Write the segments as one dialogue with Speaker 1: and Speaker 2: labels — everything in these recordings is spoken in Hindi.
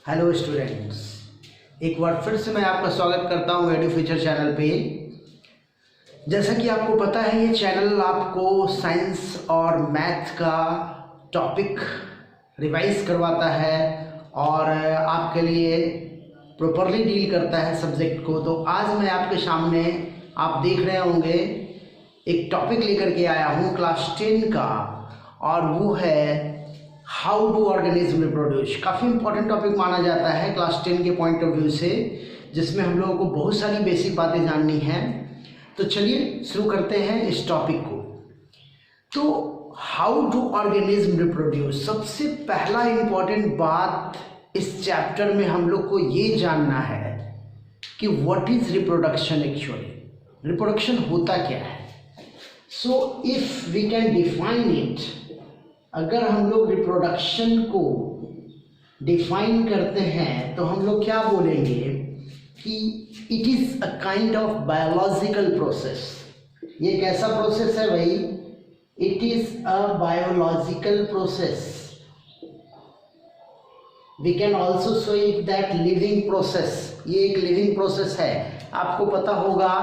Speaker 1: हेलो स्टूडेंट्स, एक बार फिर से मैं आपका स्वागत करता हूं एडू फ्यूचर चैनल पे। जैसा कि आपको पता है, ये चैनल आपको साइंस और मैथ का टॉपिक रिवाइज करवाता है और आपके लिए प्रॉपरली डील करता है सब्जेक्ट को। तो आज मैं आपके सामने, आप देख रहे होंगे, एक टॉपिक लेकर के आया हूँ क्लास 10 का, और वो है हाउ डू ऑर्गेनिज्म रिप्रोड्यूस। काफ़ी इंपॉर्टेंट टॉपिक माना जाता है क्लास 10 के पॉइंट ऑफ व्यू से, जिसमें हम लोगों को बहुत सारी बेसिक बातें जाननी हैं। तो चलिए शुरू करते हैं इस टॉपिक को। तो हाउ डू ऑर्गेनिज्म रिप्रोड्यूस, सबसे पहला इंपॉर्टेंट बात इस चैप्टर में हम लोग को ये जानना है कि what is reproduction actually. Reproduction होता क्या है। So if we can define it, अगर हम लोग रिप्रोडक्शन को डिफाइन करते हैं तो हम लोग क्या बोलेंगे कि it is a kind of biological process. ये कैसा प्रोसेस है भाई? It is a biological process. We can also so it that living process. ये एक लिविंग प्रोसेस है। आपको पता होगा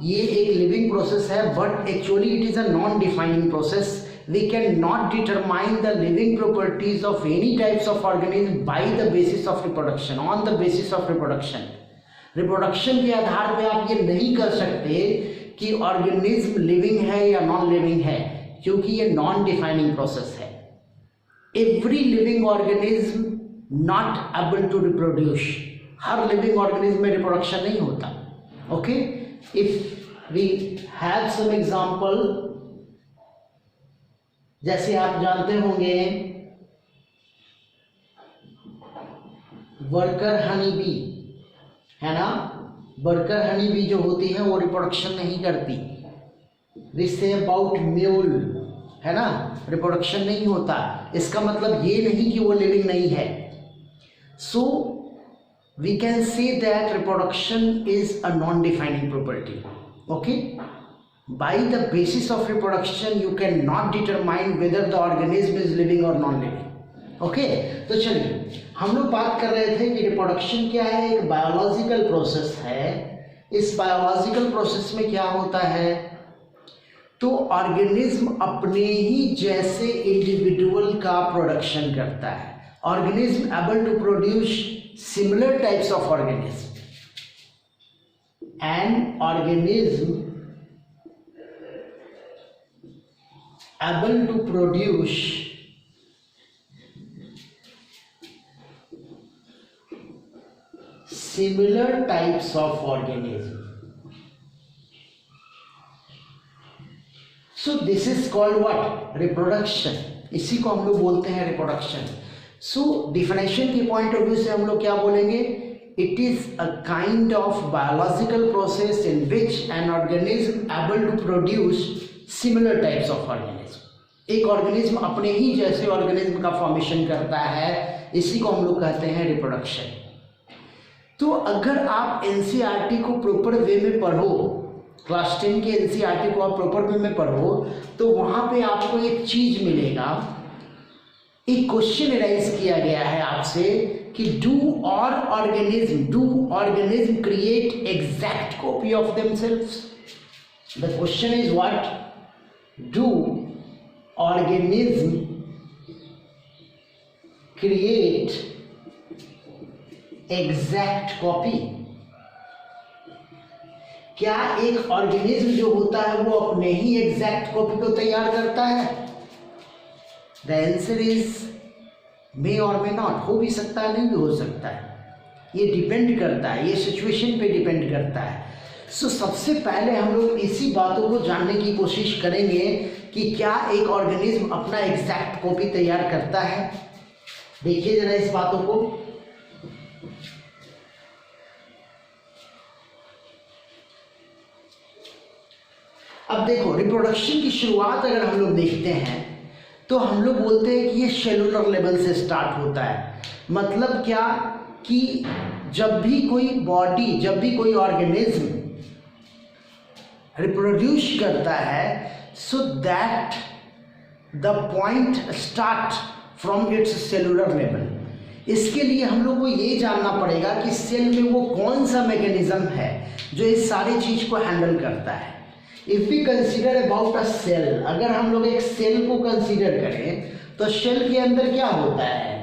Speaker 1: ये एक लिविंग प्रोसेस है, but actually it is a non defining process. We cannot determine the living properties of any types of organism by the basis of reproduction, on the basis of reproduction. Reproduction के आधार पे आप ये नहीं कर सकते कि ऑर्गेनिज्म लिविंग है या नॉन लिविंग है, क्योंकि ये नॉन डिफाइनिंग प्रोसेस है. Every living organism not able to reproduce. हर लिविंग ऑर्गेनिज्म में रिप्रोडक्शन नहीं होता. Okay, if we have some example, जैसे आप जानते होंगे वर्कर हनी बी, है ना. वर्कर हनी बी जो होती है वो रिप्रोडक्शन नहीं करती. रिसे अबाउट म्यूल, है ना, रिप्रोडक्शन नहीं होता. इसका मतलब ये नहीं कि वो लिविंग नहीं है. So we can say that reproduction is a non defining property. Okay, by the basis of reproduction you cannot determine whether the organism is living or non living. Okay, तो चलिए हम लोग बात कर रहे थे कि रिप्रोडक्शन क्या है. एक बायोलॉजिकल प्रोसेस है. इस बायोलॉजिकल प्रोसेस में क्या होता है, तो ऑर्गेनिज्म अपने ही जैसे इंडिविजुअल का प्रोडक्शन करता है. Organism able to produce similar types of organism. And organism able to produce similar types of organism. So this is called what? Reproduction. इसी को हम लोग बोलते हैं रिप्रोडक्शन. सो डिफिनेशन के पॉइंट ऑफ व्यू से हम लोग क्या बोलेंगे? It is a kind of biological process in which an organism able to produce similar types of organism. एक ऑर्गेनिज्म अपने ही जैसे ऑर्गेनिज्म का फॉर्मेशन करता है, इसी को हम लोग कहते हैं रिप्रोडक्शन. तो अगर आप एनसीईआरटी को प्रॉपर वे में पढ़ो, क्लास 10 के एनसीईआरटी को आप प्रॉपर वे में पढ़ो, तो वहाँ पे आपको एक चीज मिलेगा. एक क्वेश्चन राइज किया गया है आपसे कि do organism create exact copy of themselves. The question is what? Do organism create exact copy? क्या एक ऑर्गेनिज्म जो होता है वो अपने ही एग्जैक्ट कॉपी को तैयार करता है? द आंसर इज मे और मे नॉट. हो भी सकता है, नहीं भी हो सकता है. ये डिपेंड करता है, ये सिचुएशन पे डिपेंड करता है. सो सबसे पहले हम लोग इसी बातों को जानने की कोशिश करेंगे कि क्या एक ऑर्गेनिज्म अपना एग्जैक्ट कॉपी तैयार करता है. देखिए जरा इस बातों को. अब देखो, रिप्रोडक्शन की शुरुआत अगर हम लोग देखते हैं तो हम लोग बोलते हैं कि ये सेलुलर लेवल से स्टार्ट होता है. मतलब क्या कि जब भी कोई ऑर्गेनिज्म रिप्रोड्यूस करता है, so that the point start from its cellular level. इसके लिए हम लोग को ये जानना पड़ेगा कि सेल में वो कौन सा मैकेनिज्म है जो इस सारी चीज को हैंडल करता है। If we consider about a cell, अगर हम लोग एक सेल को कंसीडर करें तो सेल के अंदर क्या होता है,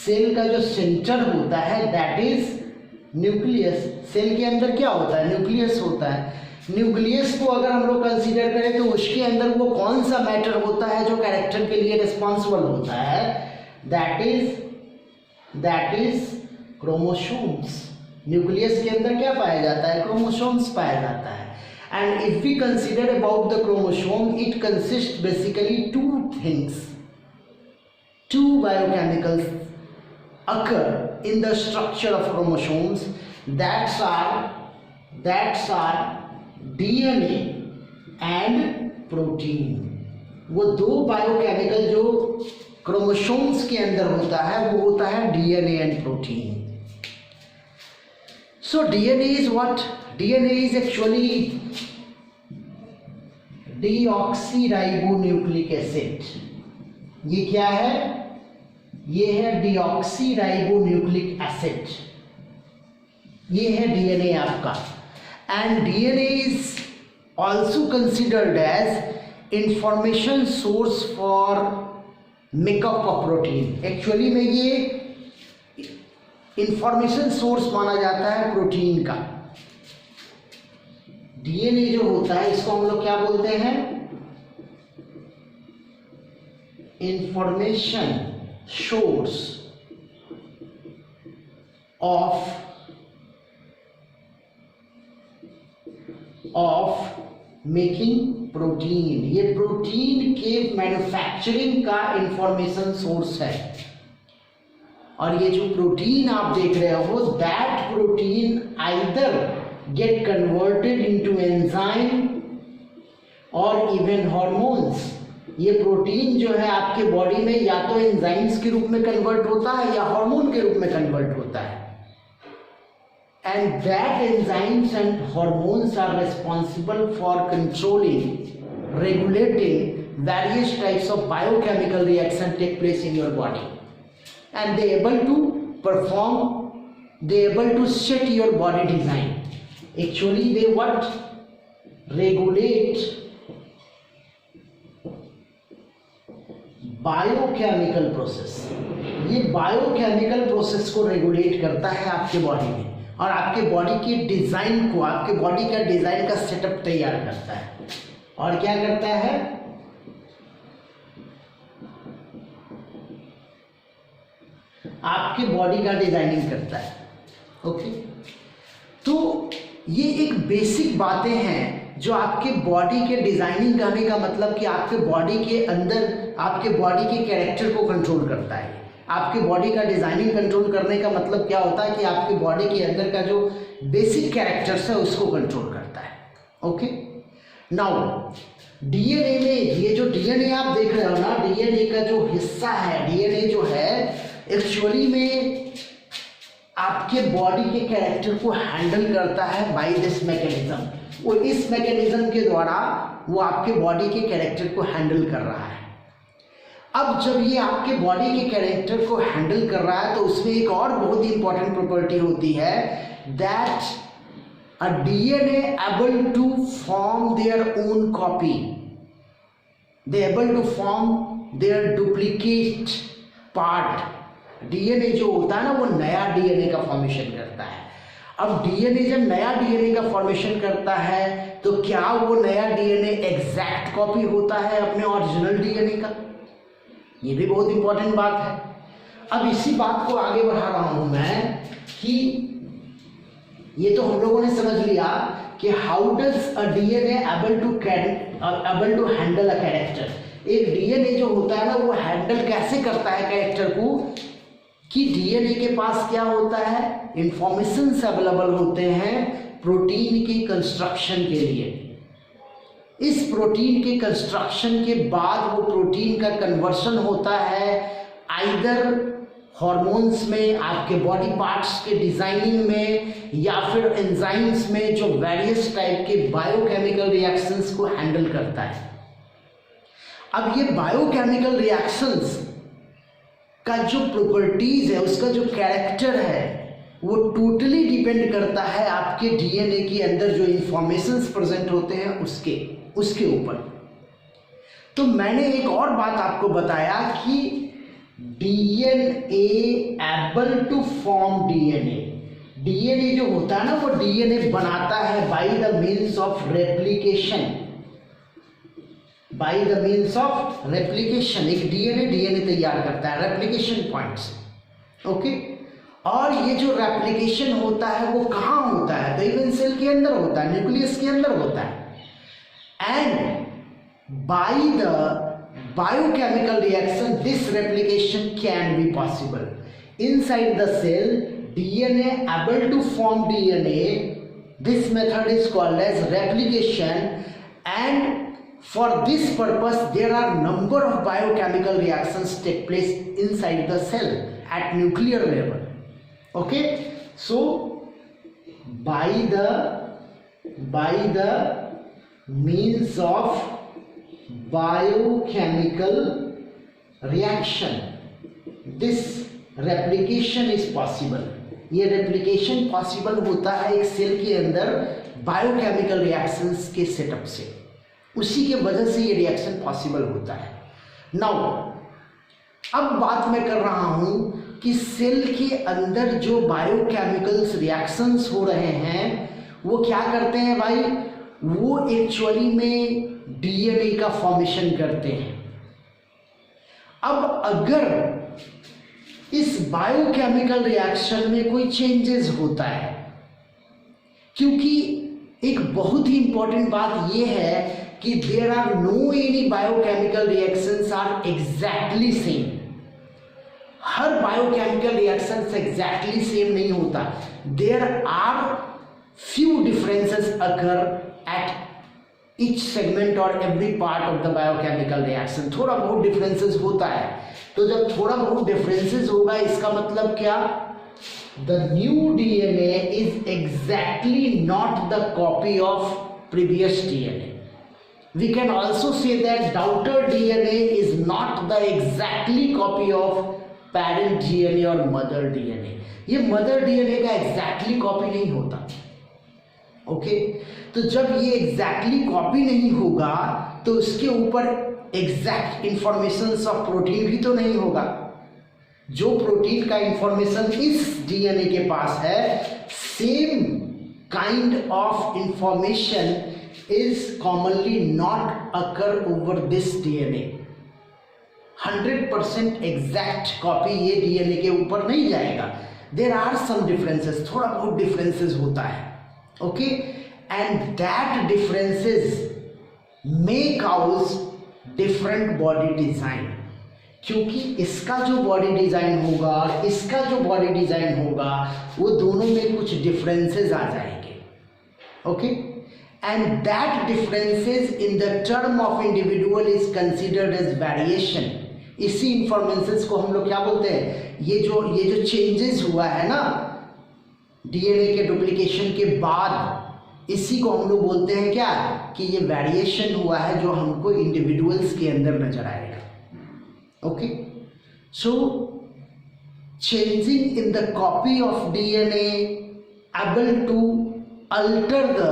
Speaker 1: सेल का जो सेंटर होता है दैट इज न्यूक्लियस। सेल के अंदर क्या होता है, न्यूक्लियस होता है। न्यूक्लियस को अगर हम लोग कंसीडर करें तो उसके अंदर वो कौन सा मैटर होता है जो कैरेक्टर के लिए रिस्पॉन्सिबल होता है, दैट इज क्रोमोसोम्स। न्यूक्लियस के अंदर क्या पाया जाता है, क्रोमोसोम्स पाया जाता है। And if we consider about the chromosome, it consist basically two things, two biochemicals occur in the structure of chromosomes, that are DNA and protein। वो दो बायोकेमिकल जो क्रोमोसोम्स के अंदर होता है वो होता है DNA and protein। So DNA is what? DNA is actually deoxyribonucleic acid। ये क्या है, ये है डीऑक्सीराइबोन्यूक्लिक एसिड, ये है डीएनए आपका। And DNA is also considered as information source for makeup of protein. Actually में ये इंफॉर्मेशन सोर्स माना जाता है प्रोटीन का। डीएनए जो होता है इसको हम लोग क्या बोलते हैं, information source of making protein. ये प्रोटीन के मैन्युफैक्चरिंग का इंफॉर्मेशन सोर्स है। और ये जो प्रोटीन आप देख रहे हो that protein either get converted into enzyme और इवन हॉर्मोन्स। ये प्रोटीन जो है आपके बॉडी में या तो एंजाइम्स के रूप में कन्वर्ट होता है या हार्मोन के रूप में कन्वर्ट होता है। And that enzymes and hormones are responsible for controlling, regulating various types of biochemical reaction take place in your body and they able to perform, they able to set your body design. Actually they what regulate biochemical process. ये बायोकेमिकल प्रोसेस को रेगुलेट करता है आपके बॉडी में और आपके बॉडी के डिजाइन को, आपके बॉडी का डिजाइन का सेटअप तैयार करता है। और क्या करता है, आपके बॉडी का डिजाइनिंग करता है। ओके, तो ये एक बेसिक बातें हैं जो आपके बॉडी के डिजाइनिंग करने का मतलब कि आपके बॉडी के अंदर आपके बॉडी के कैरेक्टर को कंट्रोल करता है। आपके बॉडी का डिजाइनिंग कंट्रोल करने का मतलब क्या होता है कि आपके बॉडी के अंदर का जो बेसिक कैरेक्टर्स है उसको कंट्रोल करता है। ओके, नाउ डीएनए में ये जो डीएनए आप देख रहे हो ना, डीएनए का जो हिस्सा है, डीएनए जो है एक्चुअली में आपके बॉडी के कैरेक्टर को हैंडल करता है बाय दिस मैकेनिज्म। वो इस मैकेनिज्म के द्वारा वो आपके बॉडी के कैरेक्टर को हैंडल कर रहा है। अब जब ये आपके बॉडी के कैरेक्टर को हैंडल कर रहा है तो उसमें एक और बहुत ही इंपॉर्टेंट प्रॉपर्टी होती है, that a DNA able to form their own copy, they able to form their duplicate part. DNA जो होता है ना वो नया डीएनए का फॉर्मेशन करता है। अब डीएनए जब नया डीएनए का फॉर्मेशन करता है तो क्या वो नया डीएनए एग्जैक्ट कॉपी होता है अपने ओरिजिनल डीएनए का? ये भी बहुत इंपॉर्टेंट बात है। अब इसी बात को आगे बढ़ा रहा हूं मैं कि ये तो हम लोगों ने समझ लिया कि how does a DNA able to handle a character. एक डीएनए जो होता है ना वो हैंडल कैसे करता है कैरेक्टर को, कि डीएनए के पास क्या होता है, इंफॉर्मेशंस अवेलेबल होते हैं प्रोटीन की कंस्ट्रक्शन के लिए। इस प्रोटीन के कंस्ट्रक्शन के बाद वो प्रोटीन का कन्वर्शन होता है आइदर हार्मोन्स में, आपके बॉडी पार्ट्स के डिजाइनिंग में, या फिर एंजाइम्स में जो वेरियस टाइप के बायोकेमिकल रिएक्शंस को हैंडल करता है। अब ये बायोकेमिकल रिएक्शंस का जो प्रॉपर्टीज है, उसका जो कैरेक्टर है, वो टोटली डिपेंड करता है आपके डीएनए के अंदर जो इंफॉर्मेशंस प्रेजेंट होते हैं उसके ऊपर। तो मैंने एक और बात आपको बताया कि DNA able to form DNA जो होता है ना, वो डीएनए बनाता है by the means of replication. By the means of replication एक डीएनए तैयार करता है रेप्लिकेशन पॉइंट से। ओके, और ये जो रेप्लिकेशन होता है वो कहाँ होता है? तो इवन सेल के अंदर होता है, न्यूक्लियस के अंदर होता है। And by the biochemical reaction this replication can be possible inside the cell. DNA able to form DNA, this method is called as replication, and for this purpose there are number of biochemical reactions take place inside the cell at nuclear level. Okay, so by the means of biochemical reaction this replication is possible. ये replication possible होता है एक सेल के अंदर बायोकेमिकल रिएक्शंस के सेटअप से, उसी के वजह से ये रिएक्शन पॉसिबल होता है। नाउ अब बात मैं कर रहा हूं कि सेल के अंदर जो बायोकेमिकल्स रिएक्शंस हो रहे हैं वो क्या करते हैं भाई? वो एक्चुअली में डीएनए का फॉर्मेशन करते हैं। अब अगर इस बायोकेमिकल रिएक्शन में कोई चेंजेस होता है, क्योंकि एक बहुत ही इंपॉर्टेंट बात यह है कि there are no any biochemical reactions are exactly same. हर बायोकेमिकल रिएक्शंस एग्जैक्टली सेम नहीं होता। There are few differences occur at each segment or every part of the biochemical reaction. थोड़ा बहुत differences होता है। तो जब थोड़ा बहुत differences होगा इसका मतलब क्या? The new DNA is exactly not the copy of previous DNA. We can also say that daughter DNA is not the exactly copy of parent DNA or mother DNA. ये mother DNA का exactly copy नहीं होता। ओके, तो जब ये एग्जैक्टली कॉपी नहीं होगा तो उसके ऊपर एग्जैक्ट इंफॉर्मेशन ऑफ प्रोटीन भी तो नहीं होगा। जो प्रोटीन का इंफॉर्मेशन इस डीएनए के पास है, same kind of information is commonly not occur over this DNA. 100% exact copy ये डीएनए के ऊपर नहीं जाएगा। देयर आर सम डिफरेंसेस, थोड़ा बहुत डिफरेंसेस होता है। Okay, and that differences may cause different body design, क्योंकि इसका जो बॉडी डिजाइन होगा और इसका जो बॉडी डिजाइन होगा वो दोनों में कुछ डिफरेंसेस आ जाएंगे। Okay, and that differences in the term of individual is considered as variation. इसी इंफॉर्मेशंस को हम लोग क्या बोलते हैं? ये जो चेंजेस हुआ है ना डीएनए के डुप्लीकेशन के बाद, इसी को हम लोग बोलते हैं क्या? कि ये वेरिएशन हुआ है जो हमको इंडिविजुअल्स के अंदर नजर आएगा। Okay, so changing in the copy of DNA able to alter the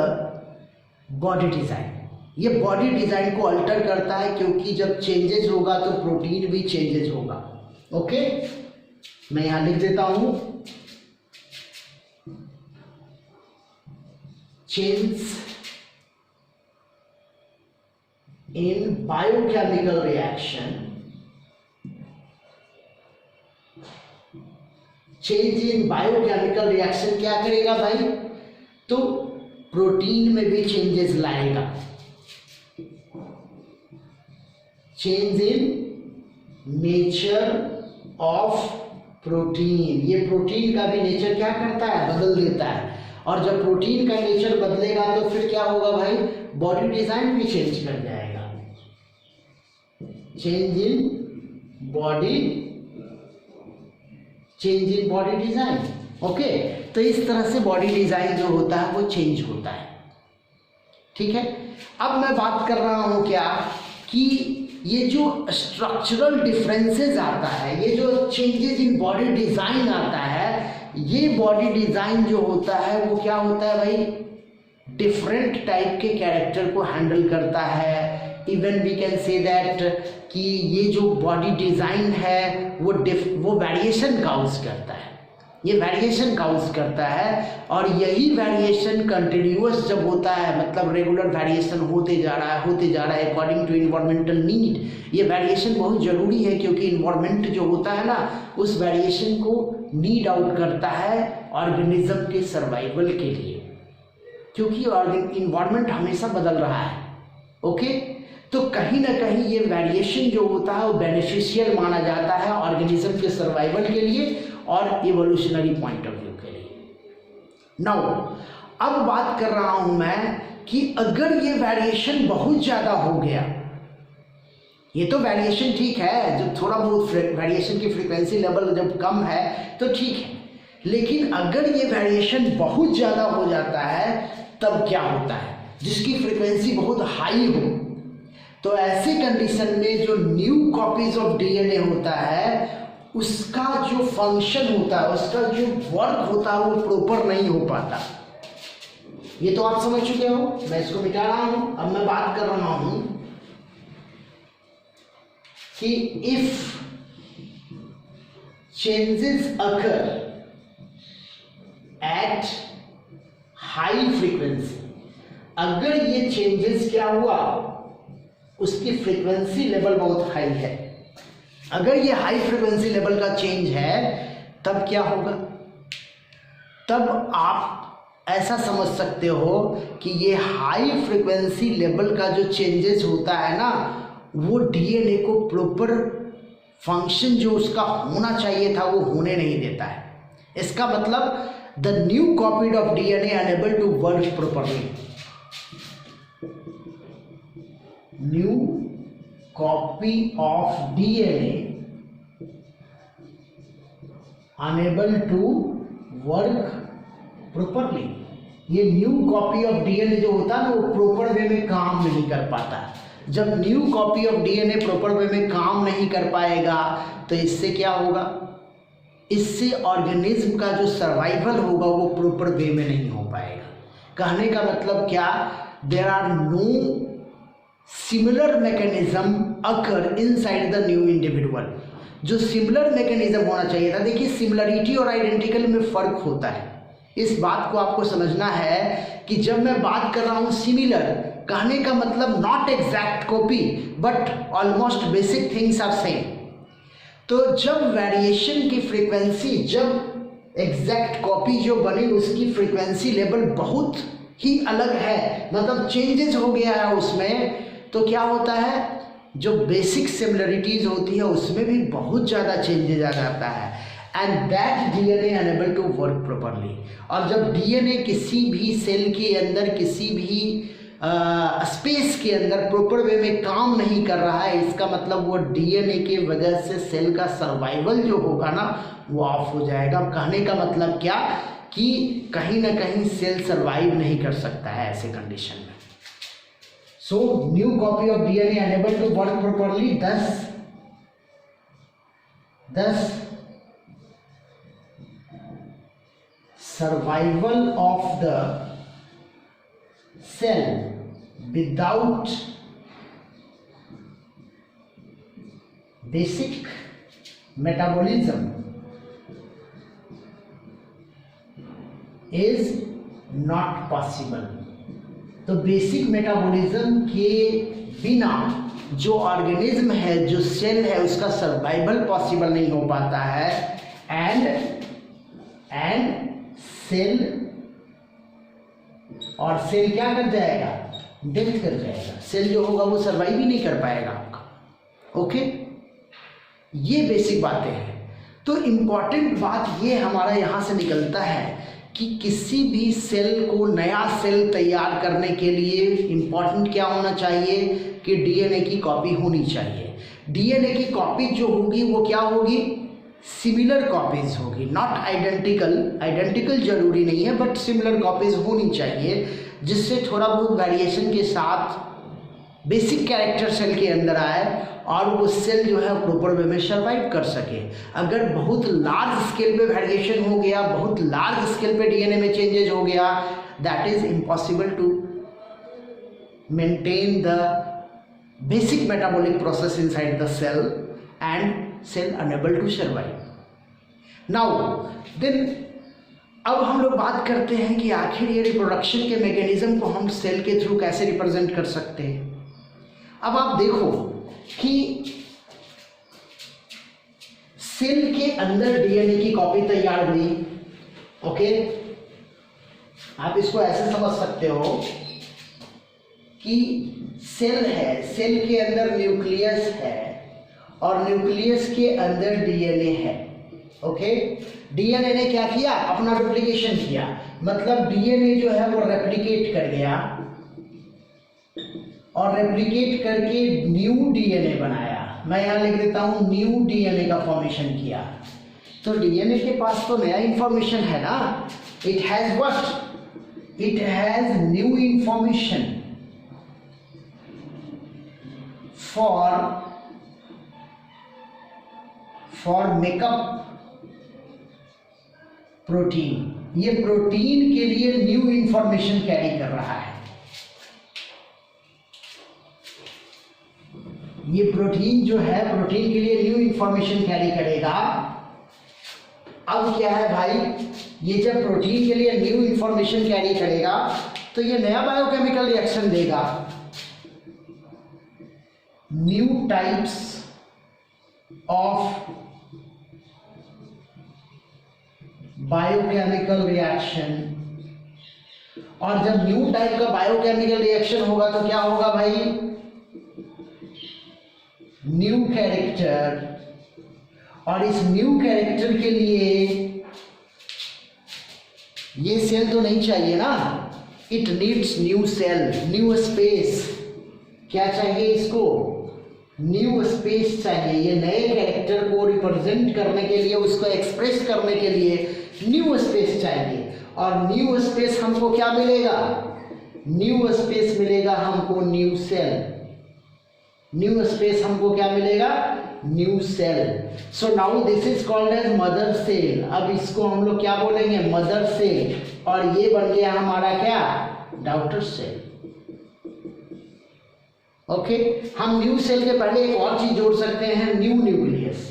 Speaker 1: body design. ये बॉडी डिजाइन को अल्टर करता है, क्योंकि जब चेंजेस होगा तो प्रोटीन भी चेंजेस होगा। ओके, मैं यहां लिख देता हूं, change in biochemical reaction, change in biochemical reaction क्या करेगा भाई? तो प्रोटीन में भी चेंजेस लाएगा। Change in nature of protein, ये प्रोटीन का भी नेचर क्या करता है? बदल देता है। और जब प्रोटीन का नेचर बदलेगा तो फिर क्या होगा भाई? बॉडी डिजाइन भी चेंज कर जाएगा। Change in body design. Okay, तो इस तरह से बॉडी डिजाइन जो होता है वो चेंज होता है। ठीक है, अब मैं बात कर रहा हूं क्या कि ये जो स्ट्रक्चरल डिफरेंसेस आता है, ये जो चेंजेस इन बॉडी डिज़ाइन आता है, ये बॉडी डिज़ाइन जो होता है वो क्या होता है भाई, डिफरेंट टाइप के कैरेक्टर को हैंडल करता है। Even we can say that कि ये जो बॉडी डिज़ाइन है वो वेरिएशन काउज करता है, ये वेरिएशन काउज करता है। और यही वेरिएशन कंटिन्यूअस जब होता है, मतलब रेगुलर वेरिएशन होते जा रहा है अकॉर्डिंग टू इन्वायरमेंटल नीड। ये वेरिएशन बहुत ज़रूरी है क्योंकि इन्वायरमेंट जो होता है ना, उस वेरिएशन को नीड आउट करता है ऑर्गेनिज्म के सर्वाइवल के लिए, क्योंकि इन्वायरमेंट हमेशा बदल रहा है। ओके, तो कहीं ना कहीं ये वेरिएशन जो होता है वो बेनिफिशियल माना जाता है ऑर्गेनिज्म के सर्वाइवल के लिए और इवोल्यूशनरी पॉइंट ऑफ व्यू के लिए। नाउ अब बात कर रहा हूं मैं कि अगर ये वेरिएशन बहुत ज़्यादा हो गया, ये तो वेरिएशन ठीक है, जब थोड़ा बहुत वेरिएशन की फ्रीक्वेंसी लेवल जब कम है तो ठीक है, लेकिन अगर ये वेरिएशन बहुत ज़्यादा हो जाता है तब क्या होता है, जिसकी फ्रीक्वेंसी बहुत हाई हो, तो ऐसे कंडीशन में जो न्यू कॉपीज ऑफ डीएनए होता है उसका जो फंक्शन होता है, उसका जो वर्क होता है वो प्रॉपर नहीं हो पाता। ये तो आप समझ चुके हो, मैं इसको मिटा रहा हूं। अब मैं बात कर रहा हूं कि if changes occur at high frequency, अगर ये चेंजेस क्या हुआ, उसकी फ्रीक्वेंसी लेवल बहुत हाई है, अगर ये हाई फ्रीक्वेंसी लेवल का चेंज है तब क्या होगा, तब आप ऐसा समझ सकते हो कि ये हाई फ्रीक्वेंसी लेवल का जो चेंजेस होता है ना, वो डीएनए को प्रॉपर फंक्शन जो उसका होना चाहिए था वो होने नहीं देता है। इसका मतलब the new copied of DNA unable to work properly, new copy of DNA unable to work properly। ये न्यू कॉपी ऑफ डीएनए जो होता है ना वो प्रॉपर वे में काम नहीं कर पाता। जब new copy of DNA proper way में काम नहीं कर पाएगा तो इससे क्या होगा, इससे ऑर्गेनिज्म का जो सर्वाइवल होगा वो प्रॉपर वे में नहीं हो पाएगा। कहने का मतलब क्या, there are no similar mechanism occur inside the new individual. जो सिमिलर मैकेनिज्म होना चाहिए था, देखिए सिमिलरिटी और आइडेंटिकल में फर्क होता है, इस बात को आपको समझना है कि जब मैं बात कर रहा हूं सिमिलर, कहने का मतलब not exact copy but almost basic things are same. तो जब वेरिएशन की फ्रीक्वेंसी, जब एग्जैक्ट कॉपी जो बनी उसकी फ्रीक्वेंसी लेवल बहुत ही अलग है, मतलब चेंजेस हो गया है उसमें, तो क्या होता है, जो बेसिक सिमिलरिटीज होती है उसमें भी बहुत ज़्यादा चेंजेस आ जाता है, and that DNA unable to work properly. और जब डीएनए किसी भी सेल के अंदर, किसी भी स्पेस के अंदर प्रॉपर वे में काम नहीं कर रहा है, इसका मतलब वो डीएनए के वजह से सेल का सर्वाइवल जो होगा ना वो ऑफ हो जाएगा। कहने का मतलब क्या कि कहीं ना कहीं सेल सर्वाइव नहीं कर सकता है ऐसे कंडीशन में। So new copy of DNA unable to work properly, thus survival of the cell without basic metabolism is not possible। तो बेसिक मेटाबॉलिज्म के बिना जो ऑर्गेनिज्म है, जो सेल है, उसका सर्वाइवल पॉसिबल नहीं हो पाता है, एंड सेल, और सेल क्या कर जाएगा, डेथ कर जाएगा। सेल जो होगा वो सर्वाइव ही नहीं कर पाएगा आपका। ओके, ये बेसिक बातें हैं। तो इम्पॉर्टेंट बात ये हमारा यहाँ से निकलता है कि किसी भी सेल को, नया सेल तैयार करने के लिए इम्पॉर्टेंट क्या होना चाहिए कि डीएनए की कॉपी होनी चाहिए। डीएनए की कॉपी जो होगी वो क्या होगी, सिमिलर कॉपीज होगी, नॉट आइडेंटिकल। आइडेंटिकल जरूरी नहीं है बट सिमिलर कॉपीज होनी चाहिए, जिससे थोड़ा बहुत वेरिएशन के साथ बेसिक कैरेक्टर सेल के अंदर आए और वो सेल जो है प्रॉपर वे में सर्वाइव कर सके। अगर बहुत लार्ज स्केल पे वेरिएशन हो गया, बहुत लार्ज स्केल पे डीएनए में चेंजेस हो गया, that is impossible to maintain the basic metabolic process inside the cell and cell unable to survive. Now then अब हम लोग बात करते हैं कि आखिर ये रिप्रोडक्शन के मैकेनिज्म को हम सेल के थ्रू कैसे रिप्रेजेंट कर सकते हैं। अब आप देखो कि सेल के अंदर डीएनए की कॉपी तैयार हुई, ओके, आप इसको ऐसे समझ सकते हो कि सेल है, सेल के अंदर न्यूक्लियस है और न्यूक्लियस के अंदर डीएनए है, ओके। डीएनए ने क्या किया, अपना डुप्लीकेशन किया, मतलब डीएनए जो है वो रेप्लिकेट कर गया और रेप्लिकेट करके न्यू डीएनए बनाया। मैं यहाँ लिख देता हूँ न्यू डीएनए का फॉर्मेशन किया। तो डीएनए के पास तो नया इंफॉर्मेशन है ना, it has what, it has new information for makeup protein. ये प्रोटीन के लिए न्यू इंफॉर्मेशन कैरी कर रहा है। ये प्रोटीन जो है प्रोटीन के लिए न्यू इंफॉर्मेशन कैरी करेगा। अब क्या है भाई, ये जब प्रोटीन के लिए न्यू इंफॉर्मेशन कैरी करेगा तो ये नया बायोकेमिकल रिएक्शन देगा, new types of biochemical reaction. और जब न्यू टाइप का बायोकेमिकल रिएक्शन होगा तो क्या होगा भाई, न्यू कैरेक्टर। और इस न्यू कैरेक्टर के लिए ये सेल तो नहीं चाहिए ना, it needs new cell, new space. क्या चाहिए इसको, न्यू स्पेस चाहिए। ये नए कैरेक्टर को रिप्रेजेंट करने के लिए, उसको एक्सप्रेस करने के लिए न्यू स्पेस चाहिए। और न्यू स्पेस हमको क्या मिलेगा, न्यू स्पेस मिलेगा हमको न्यू सेल। न्यू स्पेस हमको क्या मिलेगा, new cell. So now this is called as mother cell. अब इसको हम लोग क्या बोलेंगे, मदर सेल। और ये बन गया हमारा क्या, डॉटर सेल, ओके। हम न्यू सेल के पहले एक और चीज जोड़ सकते हैं, न्यू न्यूक्लियस,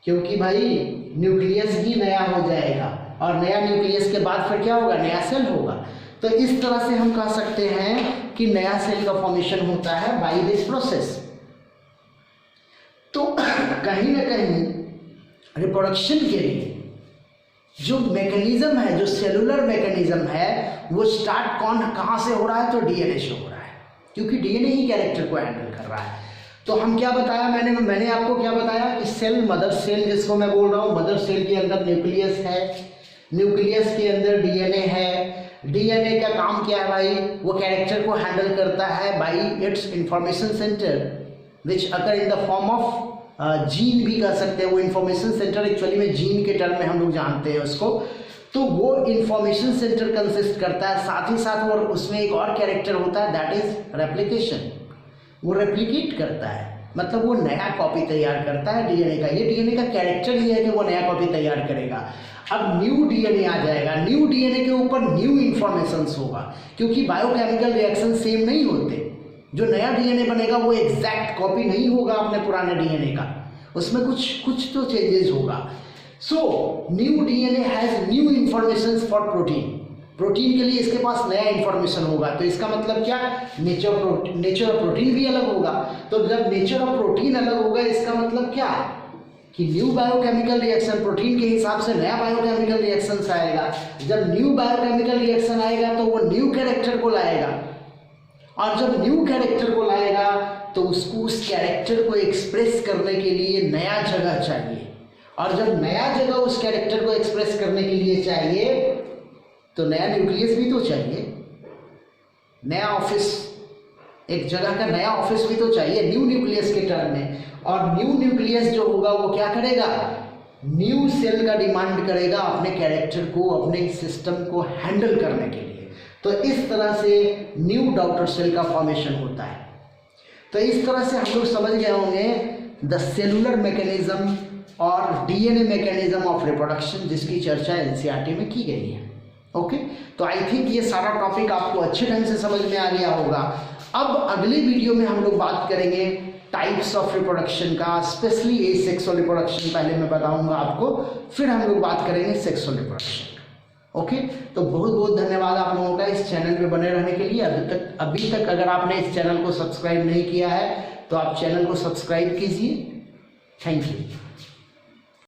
Speaker 1: क्योंकि भाई न्यूक्लियस ही नया हो जाएगा और नया न्यूक्लियस के बाद फिर क्या होगा, नया सेल होगा। तो इस तरह से हम कह सकते हैं कि नया सेल का फॉर्मेशन होता है बाय दिस प्रोसेस। तो कहीं ना कहीं रिप्रोडक्शन के लिए जो मैकेनिज्म है, जो सेलुलर मैकेनिज्म है, वो स्टार्ट कहाँ से हो रहा है, तो डीएनए से हो रहा है, क्योंकि डीएनए ही कैरेक्टर को हैंडल कर रहा है। तो हम क्या बताया, मैंने आपको क्या बताया कि सेल, मदर सेल जिसको मैं बोल रहा हूँ, मदर सेल के अंदर न्यूक्लियस है, न्यूक्लियस के अंदर डीएनए है। डीएनए का काम क्या है भाई, वो कैरेक्टर को हैंडल करता है bye it's information centre which occur in the form of gene भी कह सकते हैं। वो इंफॉर्मेशन सेंटर एक्चुअली में जीन के टर्म में हम लोग जानते हैं उसको। तो वो इंफॉर्मेशन सेंटर कंसिस्ट करता है, साथ ही साथ और उसमें एक और कैरेक्टर होता है, दैट इज रेप्लिकेशन। वो रेप्लिकेट करता है, मतलब वो नया कॉपी तैयार करता है डीएनए का। ये डीएनए का कैरेक्टर ही है कि वो नया कॉपी तैयार करेगा। अब न्यू डीएनए आ जाएगा, न्यू डीएनए के ऊपर न्यू इन्फॉर्मेशंस होगा, क्योंकि बायोकेमिकल रिएक्शन सेम नहीं होते। जो नया डीएनए बनेगा वो एग्जैक्ट कॉपी नहीं होगा अपने पुराने डीएनए का, उसमें कुछ तो चेंजेस होगा। So new DNA has new informations for protein. Protein के लिए इसके पास नया इंफॉर्मेशन होगा, तो इसका मतलब क्या, नेचर ऑफ प्रोटीन भी अलग होगा। तो जब नेचर ऑफ प्रोटीन अलग होगा, इसका मतलब क्या कि न्यू बायोकेमिकल रिएक्शन, प्रोटीन के हिसाब से नया बायोकेमिकल रिएक्शन आएगा। जब न्यू बायोकेमिकल रिएक्शन आएगा तो वो न्यू कैरेक्टर को लाएगा, और जब न्यू कैरेक्टर को लाएगा तो उसको, उस कैरेक्टर को एक्सप्रेस करने के लिए नया जगह चाहिए। और जब नया जगह उस कैरेक्टर को एक्सप्रेस करने के लिए चाहिए तो नया न्यूक्लियस भी तो चाहिए, नया ऑफिस, एक जगह का नया ऑफिस भी तो चाहिए न्यू न्यूक्लियस के टर्म में। और न्यू न्यूक्लियस जो होगा वो क्या करेगा, न्यू सेल का डिमांड करेगा अपने कैरेक्टर को, अपने सिस्टम को हैंडल करने के लिए। तो इस तरह से न्यू डॉटर सेल का फॉर्मेशन होता है। तो इस तरह से हम लोग समझ गए होंगे द सेलुलर मैकेनिज्म और डीएनए मैकेनिज्म ऑफ रिप्रोडक्शन, जिसकी चर्चा एनसीईआरटी में की गई है। ओके, तो आई थिंक ये सारा टॉपिक आपको अच्छे ढंग से समझ में आ गया होगा। अब अगली वीडियो में हम लोग बात करेंगे टाइप्स ऑफ रिप्रोडक्शन का, स्पेशली एसेक्सुअल रिप्रोडक्शन पहले मैं बताऊंगा आपको, फिर हम लोग बात करेंगे सेक्सुअल रिप्रोडक्शन। ओके, तो बहुत बहुत धन्यवाद आप लोगों का इस चैनल पे बने रहने के लिए। अभी तक अगर आपने इस चैनल को सब्सक्राइब नहीं किया है तो आप चैनल को सब्सक्राइब कीजिए। Thank you.